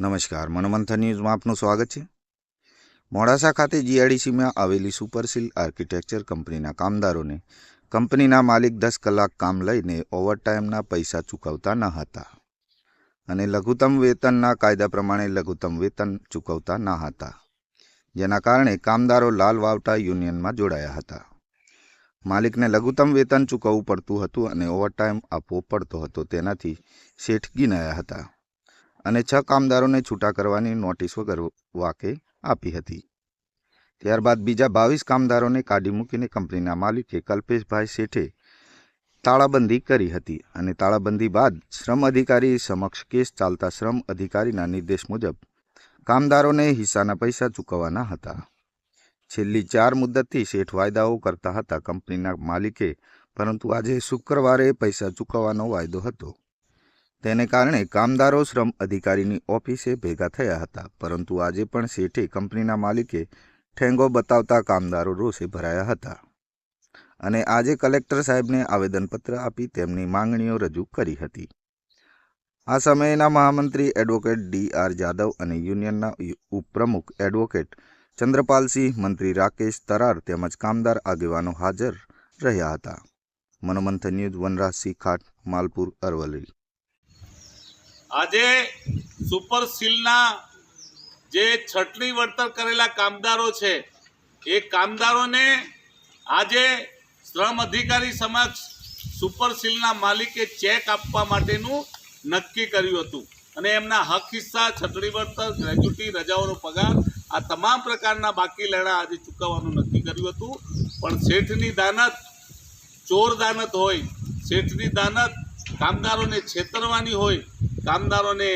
નમસ્કાર, મનોમંથન ન્યૂઝમાં આપનું સ્વાગત છે। મોડાસા ખાતે જીઆઈડીસીમાં આવેલી સુપરસીલ આર્કિટેક્ચર કંપનીના કામદારોને કંપનીના માલિક 10 કલાક કામ લઈને ઓવરટાઈમના પૈસા ચૂકવતા ન હતા અને લઘુત્તમ વેતનના કાયદા પ્રમાણે લઘુત્તમ વેતન ચૂકવતા ન હતા, જેના કારણે કામદારો લાલ વાવટા યુનિયનમાં જોડાયા હતા। માલિકને લઘુત્તમ વેતન ચૂકવવું પડતું હતું અને ઓવરટાઈમ આપવો પડતો હતો, તેનાથી શેઠ ગિનાયા હતા અને 6 કામદારોને છૂટા કરવાની નોટિસ વગર વાકે આપી હતી। ત્યારબાદ બીજા 22 કામદારોને કાઢી મૂકીને કંપનીના માલિકે કલ્પેશભાઈ શેઠે તાળાબંધી કરી હતી અને તાળાબંધી બાદ શ્રમ અધિકારી સમક્ષ કેસ ચાલતા શ્રમ અધિકારીના નિર્દેશ મુજબ કામદારોને હિસ્સાના પૈસા ચૂકવવાના હતા। છેલ્લી 4 મુદ્દતથી શેઠ વાયદાઓ કરતા હતા કંપનીના માલિકે, પરંતુ આજે શુક્રવારે પૈસા ચૂકવવાનો વાયદો હતો, તેને કારણે કામદારો શ્રમ અધિકારીની ઓફિસે ભેગા થયા હતા, પરંતુ આજે પણ શેઠે કંપનીના માલિકે ઠેંગો બતાવતા કામદારો રોષે ભરાયા હતા અને આજે કલેક્ટર સાહેબને આવેદનપત્ર આપી તેમની માંગણીઓ રજૂ કરી હતી। આ સમયના મહામંત્રી એડવોકેટ DR જાદવ અને યુનિયનના ઉપપ્રમુખ એડવોકેટ ચંદ્રપાલસિંહ, મંત્રી રાકેશ તરાર તેમજ કામદાર આગેવાનો હાજર રહ્યા હતા। મનોમંથન ન્યૂઝ, વનરાજસિંહ ખાટ, માલપુર, અરવલ્લી। આજે સુપર સીલના જે છટણી વળતર કરેલા કામદારો છે, એ કામદારોને આજે શ્રમ અધિકારી સમક્ષ સુપર સીલના માલિકે ચેક આપવા માટેનું નક્કી કર્યું હતું અને એમના હક હિસ્સા, છટણી વળતર, ગ્રેજ્યુટી, રજાઓનો પગાર, આ તમામ પ્રકારના બાકી લેણા આજે ચૂકવવાનું નક્કી કર્યું હતું। પણ શેઠની દાનત ચોર દાનત હોય, શેઠની દાનત કામદારોને છેતરવાની હોય, કામદારોને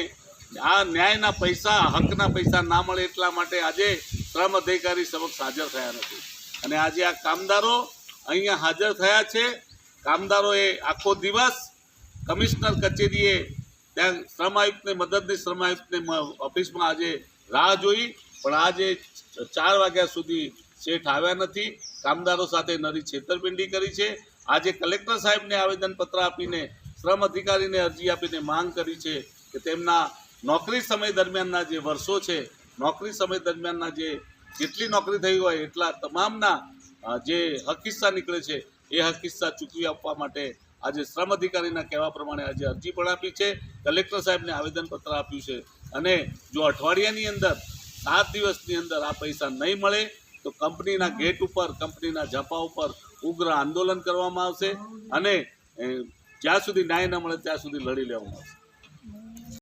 આ ન્યાયના પૈસા, હકના પૈસા ના મળે એટલા માટે આજે શ્રમ અધિકારી સમક્ષ હાજર થયા નથી અને આજે આ કામદારો અહીંયા હાજર થયા છે। કામદારોએ આખો દિવસ કમિશનર કચેરીએ ત્યાં શ્રમ આયુક્તને, મદદની શ્રમ આયુક્તને ઓફિસમાં આજે રાહ જોઈ, પણ આજે 4 વાગ્યા સુધી શેઠ આવ્યા નથી। કામદારો સાથે નરી છેતરપિંડી કરી છે। આજે કલેક્ટર સાહેબને આવેદનપત્ર આપીને, શ્રમ અધિકારીને અરજી આપીને માંગ કરી છે કે તેમના નોકરી સમય દરમિયાનના જે વર્ષો છે, નોકરી સમય દરમિયાનના જેટલી નોકરી થઈ હોય એટલા તમામના જે હક હિસ્સા નીકળે છે એ હક હિસ્સા ચૂકવી આપવા માટે આજે શ્રમ અધિકારીના કહેવા પ્રમાણે આજે અરજી પણ આપી છે, કલેક્ટર સાહેબને આવેદનપત્ર આપ્યું છે અને જો અઠવાડિયાની અંદર 7 દિવસની અંદર આ પૈસા નહીં મળે તો કંપનીના ગેટ ઉપર, કંપનીના ઝાપા ઉપર ઉગ્ર આંદોલન કરવામાં આવશે અને જ્યાં સુધી ન્યાય ન મળે ત્યાં સુધી લડી લેવામાં આવશે।